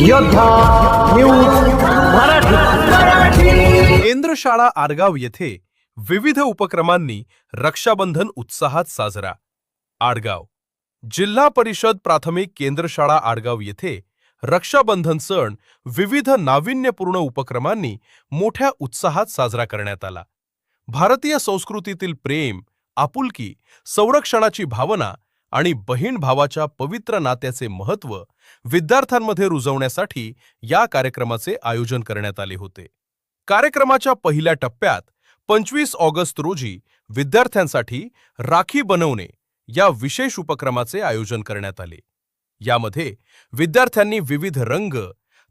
योद्धा न्यूज मराठी। केंद्र शाळा आडगाव येथे विविध उपक्रमांनी रक्षाबंधन उत्साहात साजरा। आडगाव जिल्हा परिषद प्राथमिक केंद्र शाळा आडगाव येथे रक्षाबंधन सण विविध नाविन्यपूर्ण उपक्रमांनी मोठ्या उत्साहात साजरा करण्यात आला। भारतीय संस्कृतीतील प्रेम, आपुलकी, संरक्षणाची भावना आणि बहीण भावाच्या पवित्र नात्याचे महत्त्व विद्यार्थ्यांमध्ये रुजवण्यासाठी या कार्यक्रमाचे आयोजन करण्यात आले होते। कार्यक्रमाच्या पहिल्या टप्प्यात 25 ऑगस्ट रोजी विद्यार्थ्यांसाठी राखी बनवणे या विशेष उपक्रमाचे आयोजन करण्यात आले। यामध्ये विद्यार्थ्यांनी विविध रंग,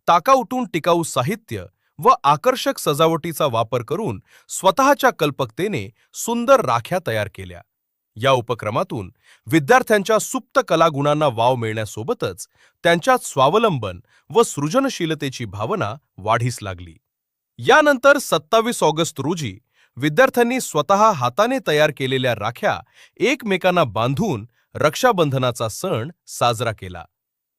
ताकाउटून टिकाऊ साहित्य व आकर्षक सजावटीचा वापर करून स्वतःच्या कल्पकतेने सुंदर राख्या तयार केल्या। या उपक्रमातून विद्यार्थ्यांच्या सुप्त कलागुणांना वाव मिळण्यासोबतच त्यांच्यात स्वावलंबन व सृजनशीलतेची भावना वाढीस लागली। यानंतर 27 ऑगस्ट रोजी विद्यार्थ्यांनी स्वतः हाताने तयार केलेल्या राख्या एकमेकांना बांधून रक्षाबंधनाचा सण साजरा केला।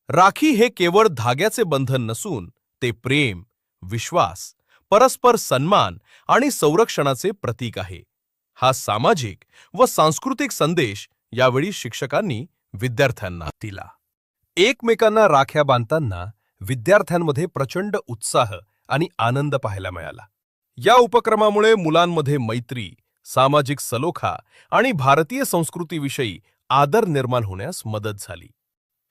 राखी हे केवळ धाग्याचे बंधन नसून ते प्रेम, विश्वास, परस्पर सन्मान आणि संरक्षणाचे प्रतीक आहे। हा सामाजिक व सांस्कृतिक संदेश यावेळी शिक्षकांनी विद्यार्थ्यांना दिला। एकमेकांना राख्या बांधताना विद्यार्थ्यांमध्ये प्रचंड उत्साह आणि आनंद पाहायला मिळाला। या उपक्रमामुळे मुलांमध्ये मैत्री, सामाजिक सलोखा आणि भारतीय संस्कृतीविषयी आदर निर्माण होण्यास मदत झाली।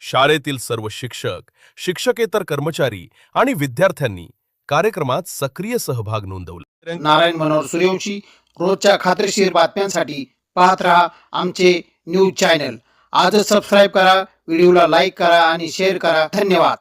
शाळेतील सर्व शिक्षक, शिक्षकेतर कर्मचारी आणि विद्यार्थ्यांनी कार्यक्रमात सक्रिय सहभाग नोंदवला। नारायण मनोहर सूर्यवंशी, रोजच्या खात्रीशीर बातम्यांसाठी पाहत रहा आमचे न्यूज चॅनल। आजच सबस्क्राइब करा, व्हिडिओला लाईक करा आणि शेअर करा। धन्यवाद।